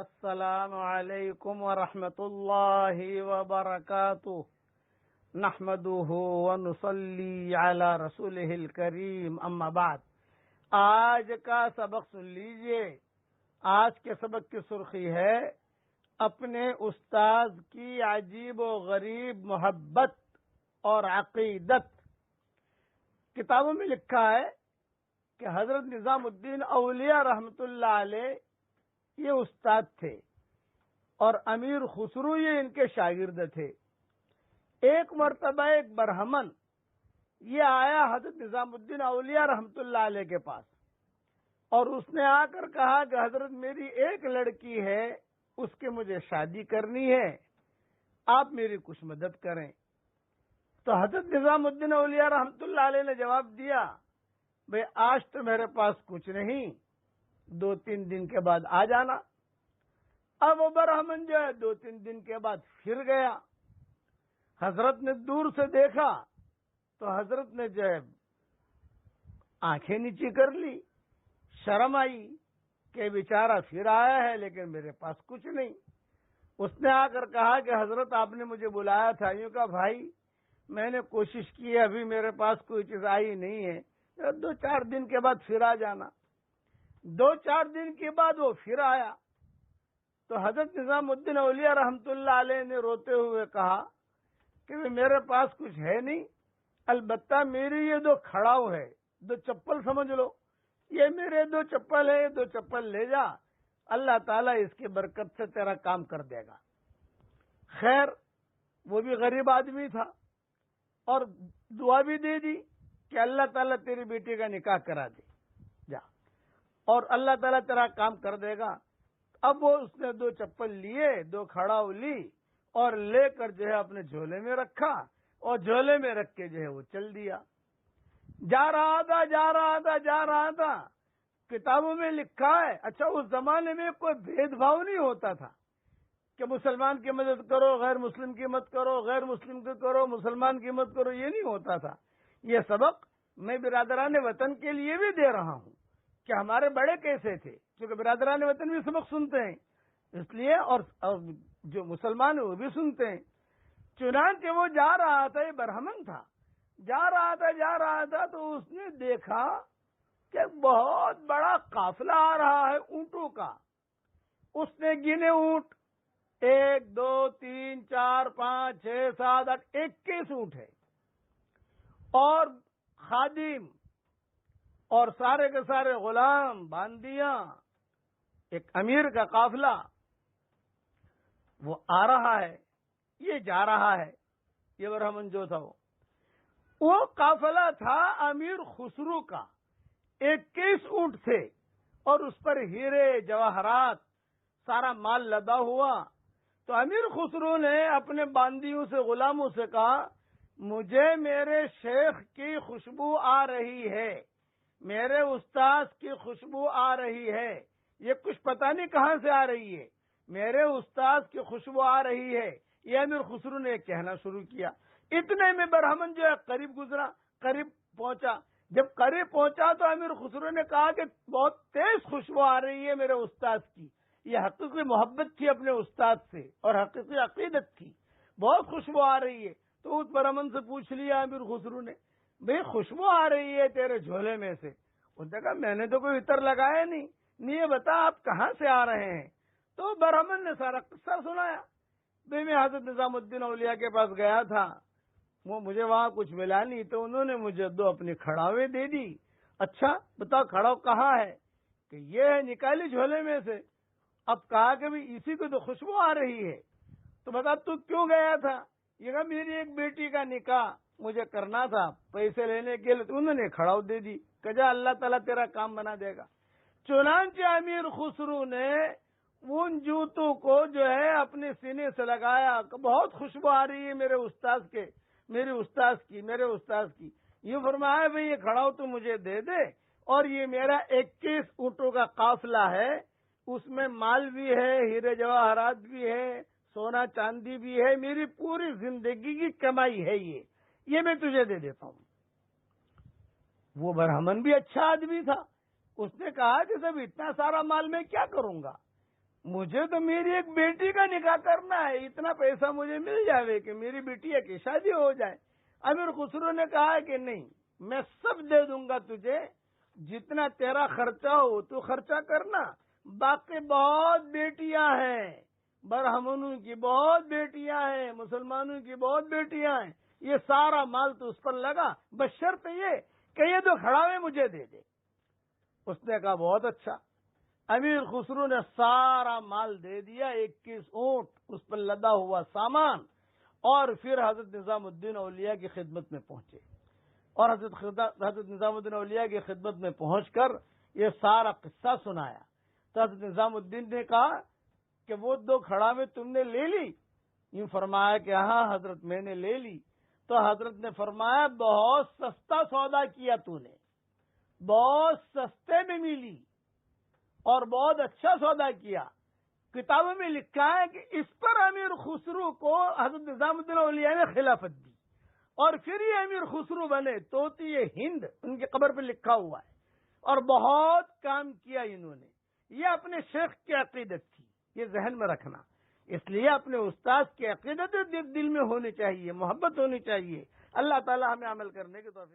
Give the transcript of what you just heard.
السلام علیکم ورحمۃ اللہ وبرکاتہ نحمده ونصلی علی رسولہ الکریم اما بعد۔ آج کا سبق سن لیجئے۔ آج کے سبق کی سرخی ہے اپنے استاذ کی عجیب و غریب محبت اور عقیدت۔ کتابوں میں لکھا ہے کہ حضرت نظام الدین اولیاء رحمۃ اللہ علیہ یہ استاد تھے اور امیر خسرو یہ ان کے شاگرد تھے۔ ایک مرتبہ ایک برہمن یہ آیا حضرت نظام الدین اولیاء رحمۃ اللہ علیہ کے پاس اور اس نے آ کر کہا کہ حضرت میری ایک لڑکی ہے، اس کی مجھے شادی کرنی ہے، آپ میری کچھ مدد کریں۔ تو حضرت نظام الدین اولیاء رحمۃ اللہ علیہ نے جواب دیا، بھئی آج تو میرے پاس کچھ نہیں، 2-3 دن کے بعد آ جانا۔ اب وہ برہمن جو ہے 2-3 دن کے بعد پھر گیا۔ حضرت نے دور سے دیکھا تو حضرت نے جو ہے آنکھیں نیچی کر لی، شرم آئی کہ بیچارہ پھر آیا ہے لیکن میرے پاس کچھ نہیں۔ اس نے آ کر کہا کہ حضرت آپ نے مجھے بلایا تھا۔ یوں کہا بھائی میں نے کوشش کی ہے، ابھی میرے پاس کوئی چیز آئی نہیں ہے، 2-4 دن کے بعد پھر آ جانا۔ 2-4 دن کے بعد وہ پھر آیا تو حضرت نظام الدین اولیاء رحمۃ اللہ علیہ نے روتے ہوئے کہا کہ میرے پاس کچھ ہے نہیں، البتہ میری یہ 2 کھڑاؤ ہے، 2 چپل سمجھ لو، یہ میرے 2 چپل ہے، 2 چپل لے جا، اللہ تعالیٰ اس کی برکت سے تیرا کام کر دے گا۔ خیر وہ بھی غریب آدمی تھا اور دعا بھی دے دی کہ اللہ تعالیٰ تیری بیٹی کا نکاح کرا دے جا اور اللہ تعالیٰ تیرا کام کر دے گا۔ اب وہ اس نے 2 چپل لیے، 2 کھڑاؤ لی اور لے کر جو ہے اپنے جھولے میں رکھا اور جھولے میں رکھ کے جو ہے وہ چل دیا۔ جا رہا تھا۔ کتابوں میں لکھا ہے، اچھا اس زمانے میں کوئی بھید بھاؤ نہیں ہوتا تھا کہ مسلمان کی مدد کرو، غیر مسلم کی مت کرو، غیر مسلم کی کرو، مسلمان کی مت کرو، یہ نہیں ہوتا تھا۔ یہ سبق میں برادران وطن کے لیے بھی دے رہا ہوں کہ ہمارے بڑے کیسے تھے، کیونکہ برادران وطن بھی سبق سنتے ہیں اس لیے، اور جو مسلمان ہیں وہ بھی سنتے ہیں۔ چنانچہ وہ جا رہا تھا، یہ برہمن تھا، جا رہا تھا تو اس نے دیکھا کہ بہت بڑا قافلہ آ رہا ہے اونٹوں کا۔ اس نے گنے اونٹ، 1 2 3 4 5 6 7 8 21 اونٹ ہے اور خادم اور سارے کے سارے غلام، باندیاں، ایک امیر کا قافلہ وہ آ رہا ہے، یہ جا رہا ہے۔ یہ برہمن جو تھا وہ قافلہ تھا امیر خسرو کا، 21 اونٹ تھے اور اس پر ہیرے جواہرات سارا مال لدا ہوا۔ تو امیر خسرو نے اپنے باندیوں سے، غلاموں سے کہا، مجھے میرے شیخ کی خوشبو آ رہی ہے، میرے استاذ کی خوشبو آ رہی ہے، یہ کچھ پتہ نہیں کہاں سے آ رہی ہے، میرے استاذ کی خوشبو آ رہی ہے۔ یہ امیر خسرو نے کہنا شروع کیا۔ اتنے میں برہمن جو ہے قریب گزرا، قریب پہنچا۔ جب قریب پہنچا تو امیر خسرو نے کہا کہ بہت تیز خوشبو آ رہی ہے میرے استاذ کی۔ یہ حقیقی محبت تھی اپنے استاد سے اور حقیقی عقیدت تھی، بہت خوشبو آ رہی ہے۔ تو اس برہمن سے پوچھ لیا امیر خسرو نے، بھئی خوشبو آ رہی ہے تیرے جھولے میں سے؟ اس نے کہا میں نے تو کوئی عطر لگایا نہیں، یہ بتا آپ کہاں سے آ رہے ہیں؟ تو برہمن نے سارا قصہ سنایا، بھئی میں حضرت نظام الدین اولیاء کے پاس گیا تھا، وہ مجھے وہاں کچھ ملا نہیں تو انہوں نے مجھے 2 اپنی کھڑاویں دے دی۔ اچھا بتاؤ کھڑاو کہاں ہے؟ کہ یہ ہے، نکالی جھولے میں سے۔ اب کہا کہ بھی اسی کو تو خوشبو آ رہی ہے، تو بتا تو کیوں گیا تھا؟ یہ کہا میری ایک بیٹی کا نکاح مجھے کرنا تھا، پیسے لینے کے لیے، تو انہوں نے کھڑاو دے دی کہ جا اللہ تعالیٰ تیرا کام بنا دے گا۔ چنانچہ امیر خسرو نے ان جوتوں کو جو ہے اپنے سینے سے لگایا کہ بہت خوشبو آ رہی ہے میرے استاذ کے، میرے استاذ کی۔ یہ فرمایا بھئی یہ کھڑاو تو مجھے دے دے، اور یہ میرا 21 اونٹوں کا قافلہ ہے، اس میں مال بھی ہے، ہیرے جواہرات بھی ہے، سونا چاندی بھی ہے، میری پوری زندگی کی کمائی ہے، یہ میں تجھے دے دیتا ہوں۔ وہ برہمن بھی اچھا آدمی تھا، اس نے کہا کہ صاحب اتنا سارا مال میں کیا کروں گا؟ مجھے تو میری ایک بیٹی کا نکاح کرنا ہے، اتنا پیسہ مجھے مل جائے کہ میری بیٹی کی شادی ہو جائے۔ امیر خسرو نے کہا کہ نہیں، میں سب دے دوں گا تجھے، جتنا تیرا خرچہ ہو تو خرچہ کرنا، باقی بہت بیٹیاں ہیں، برہمنوں کی بہت بیٹیاں ہیں، مسلمانوں کی بہت بیٹیاں ہیں، یہ سارا مال تو اس پر لگا، بشرط یہ کہ یہ تو کھڑا ہوئے مجھے دے دے۔ اس نے کہا بہت اچھا۔ امیر خسرو نے سارا مال دے دیا، 21 اونٹ، اس پر لدا ہوا سامان، اور پھر حضرت نظام الدین اولیاء کی خدمت میں پہنچے، اور حضرت نظام الدین اولیاء کی خدمت میں پہنچ کر یہ سارا قصہ سنایا۔ تو حضرت نظام الدین نے کہا کہ وہ 2 کھڑا میں تم نے لے لی؟ یوں فرمایا کہ ہاں حضرت میں نے لے لی۔ تو حضرت نے فرمایا بہت سستا سودا کیا تو نے، بہت سستے میں ملی اور بہت اچھا سودا کیا۔ کتابوں میں لکھا ہے کہ اس پر امیر خسرو کو حضرت نظام الدین اولیاء نے خلافت دی، اور پھر یہ امیر خسرو بنے، طوطی ہند ان کی قبر پہ لکھا ہوا ہے، اور بہت کام کیا انہوں نے۔ یہ اپنے شیخ کی عقیدت تھی، یہ ذہن میں رکھنا۔ اس لیے اپنے استاد کی عقیدت دل میں ہونی چاہیے، محبت ہونی چاہیے۔ اللہ تعالی ہمیں عمل کرنے کی توفیق